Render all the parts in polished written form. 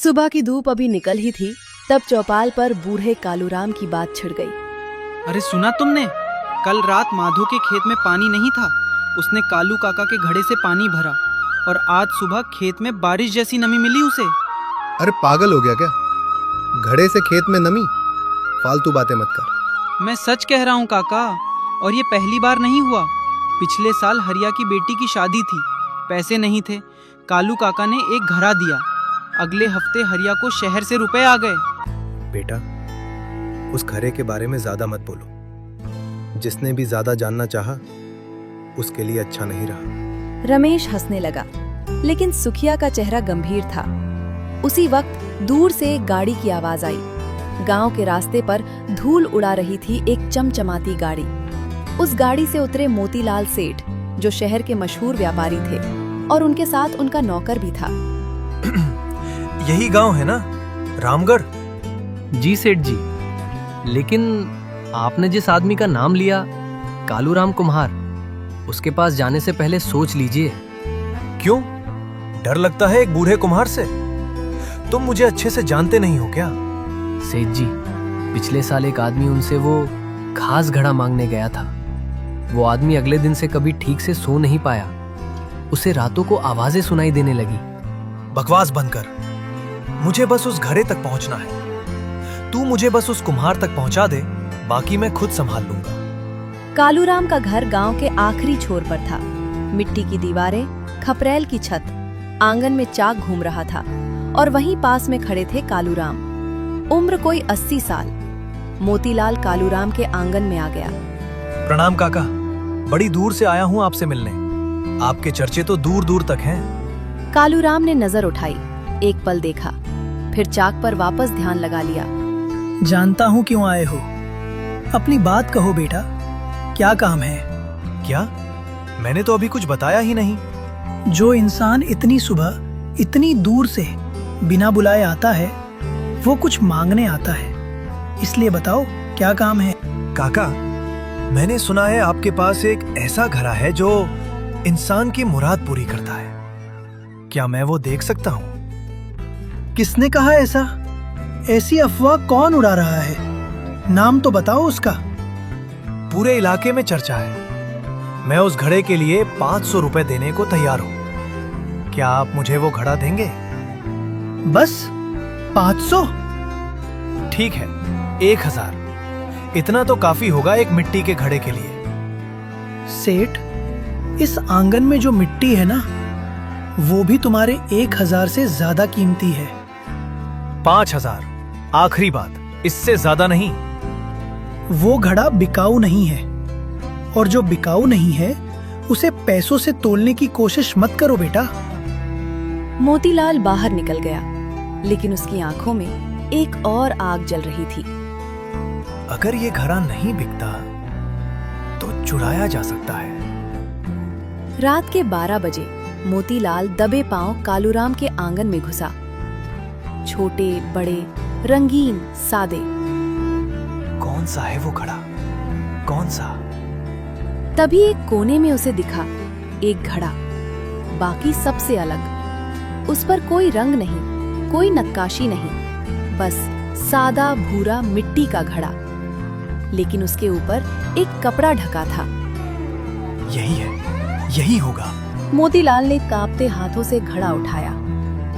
सुबह की धूप अभी निकल ही थी, तब चौपाल पर बूढ़े कालूराम की बात छिड़ गई। अरे सुना तुमने? कल रात माधो के खेत में पानी नहीं था। उसने कालू काका के घड़े से पानी भरा और आज सुबह खेत में बारिश जैसी नमी मिली उसे। अरे पागल हो गया क्या? घड़े से खेत में नमी? फालतू बातें मत कर। मैं सच कह रहा हूँ काका, और ये पहली बार नहीं हुआ। पिछले साल हरिया की बेटी की शादी थी, पैसे नहीं थे। कालू काका ने एक घड़ा दिया। अगले हफ्ते हरिया को शहर से रुपए आ गए। बेटा, उस घड़े के बारे में ज्यादा मत बोलो। जिसने भी ज्यादा जानना चाहा, उसके लिए अच्छा नहीं रहा। रमेश हंसने लगा, लेकिन सुखिया का चेहरा गंभीर था। उसी वक्त दूर से एक गाड़ी की आवाज आई। गांव के रास्ते पर धूल उड़ा रही थी एक चमचमाती गाड़ी। उस गाड़ी से उतरे मोतीलाल सेठ, जो शहर के मशहूर व्यापारी थे, और उनके साथ उनका नौकर भी था। यही गांव है ना, रामगढ़? जी सेठ जी, लेकिन आपने जिस आदमी का नाम लिया, कालूराम कुम्हार, उसके पास जाने से पहले सोच लीजिए। क्यों? डर लगता है एक बूढ़े कुम्हार से? तुम मुझे अच्छे से जानते नहीं हो क्या? सेठ जी, पिछले साल एक आदमी उनसे वो खास घड़ा मांगने गया था। वो आदमी अगले दिन से कभी ठीक से सो नहीं पाया। उसे रातों को आवाजें सुनाई देने लगी। बकवास बंद कर। मुझे बस उस घड़े तक पहुंचना है। तू मुझे बस उस कुम्हार तक पहुंचा दे, बाकी मैं खुद संभाल लूंगा। कालूराम का घर गांव के आखिरी छोर पर था। मिट्टी की दीवारें, खपरेल की छत, आंगन में चाक घूम रहा था, और वहीं पास में खड़े थे कालूराम। उम्र कोई 80 साल। मोतीलाल कालूराम के आंगन में आ गया। प्रणाम काका, बड़ी दूर से आया हूं आपसे मिलने। आपके चर्चे तो दूर दूर तक हैं। कालूराम ने नजर उठाई, एक पल देखा, फिर चाक पर वापस ध्यान लगा लिया। जानता हूँ क्यों आए हो। अपनी बात कहो बेटा, क्या काम है? क्या? मैंने तो अभी कुछ बताया ही नहीं। जो इंसान इतनी सुबह इतनी दूर से बिना बुलाए आता है, वो कुछ मांगने आता है। इसलिए बताओ, क्या काम है? काका, मैंने सुना है आपके पास एक ऐसा घड़ा है जो इंसान की मुराद पूरी करता है। क्या मैं वो देख सकता हूँ? किसने कहा ऐसा? ऐसी अफवाह कौन उड़ा रहा है? नाम तो बताओ उसका। पूरे इलाके में चर्चा है। मैं उस घड़े के लिए 500 रुपए देने को तैयार हूँ। क्या आप मुझे वो घड़ा देंगे? बस 500? ठीक है, 1000। इतना तो काफी होगा एक मिट्टी के घड़े के लिए। सेठ, इस आंगन में जो मिट्टी है ना, वो भी तुम्हारे 1000 से ज्यादा कीमती है। 5000, आखिरी बात, इससे ज्यादा नहीं। वो घड़ा बिकाऊ नहीं है, और जो बिकाऊ नहीं है उसे पैसों से तोलने की कोशिश मत करो बेटा। मोतीलाल बाहर निकल गया, लेकिन उसकी आंखों में एक और आग जल रही थी। अगर ये घड़ा नहीं बिकता तो चुराया जा सकता है। रात के 12 बजे मोतीलाल दबे पांव कालूराम के आंगन में घुसा। छोटे बड़े, रंगीन, सादे। कौन सा है वो घड़ा? कौन सा? तभी एक कोने में उसे दिखा एक घड़ा, बाकी सबसे अलग। उस पर कोई रंग नहीं, कोई नक्काशी नहीं, बस सादा भूरा मिट्टी का घड़ा। लेकिन उसके ऊपर एक कपड़ा ढका था। यही है, यही होगा। मोतीलाल ने कांपते हाथों से घड़ा उठाया।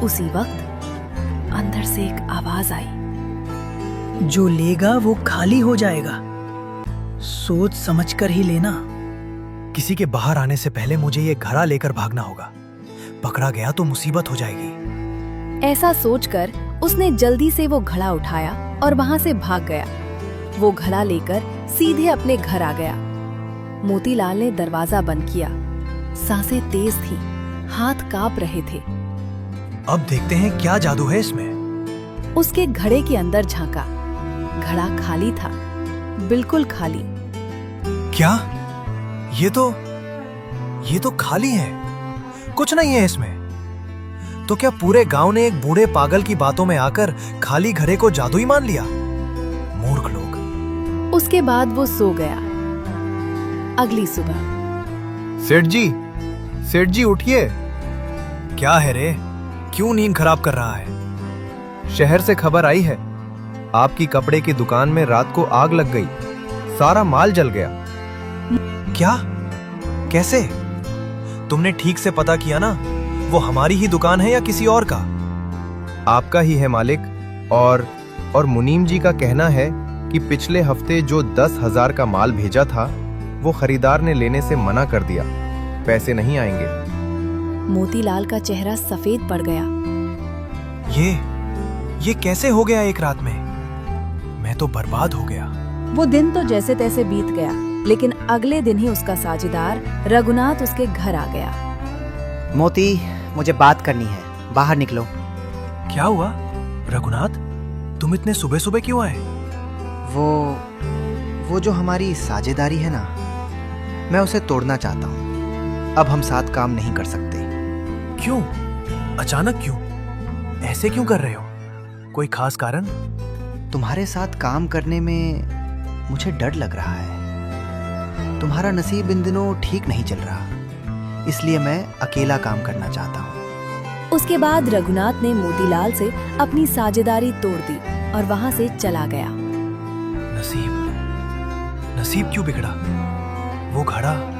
उसी वक्त अंदर से एक आवाज आई। जो लेगा वो खाली हो जाएगा। सोच समझ कर ही लेना। किसी के बाहर आने से पहले मुझे ये घड़ा लेकर भागना होगा। पकड़ा गया तो मुसीबत हो जाएगी। ऐसा सोचकर उसने जल्दी से वो घड़ा उठाया और वहां से भाग गया। वो घड़ा लेकर सीधे अपने घर आ गया। मोतीलाल ने दरवाजा बंद किया। सांसें तेज थीं, हाथ कांप रहे थे। अब देखते हैं क्या जादू है इसमें। उसके घड़े के अंदर झांका। घड़ा खाली था, बिल्कुल खाली। क्या? ये तो खाली है, कुछ नहीं है इसमें। तो क्या पूरे गांव ने एक बूढ़े पागल की बातों में आकर खाली घड़े को जादू ही मान लिया? मूर्ख लोग। उसके बाद वो सो गया। अगली सुबह। सेठ जी उठिए। क्या है रे? क्यों नींद खराब कर रहा है? शहर से खबर आई है, आपकी कपड़े की दुकान में रात को आग लग गई, सारा माल जल गया। क्या? कैसे? तुमने ठीक से पता किया ना? वो हमारी ही दुकान है या किसी और का? आपका ही है मालिक। और मुनीम जी का कहना है कि पिछले हफ्ते जो 10,000 का माल भेजा था वो खरीदार ने लेने से मना कर दिया, पैसे नहीं आएंगे। मोतीलाल का चेहरा सफेद पड़ गया। ये कैसे हो गया एक रात में? मैं तो बर्बाद हो गया। वो दिन तो जैसे तैसे बीत गया, लेकिन अगले दिन ही उसका साझेदार रघुनाथ उसके घर आ गया। मोती, मुझे बात करनी है, बाहर निकलो। क्या हुआ रघुनाथ? तुम इतने सुबह सुबह क्यों आए? वो जो हमारी साझेदारी है ना, मैं उसे तोड़ना चाहता हूँ। अब हम साथ काम नहीं कर सकते। क्यों? अचानक क्यों? ऐसे क्यों कर रहे हो? कोई खास कारण? तुम्हारे साथ काम करने में मुझे डर लग रहा है। तुम्हारा नसीब इन दिनों ठीक नहीं चल रहा, इसलिए मैं अकेला काम करना चाहता हूँ। उसके बाद रघुनाथ ने मोतीलाल से अपनी साझेदारी तोड़ दी और वहां से चला गया। नसीब क्यों बिगड़ा? वो घड़ा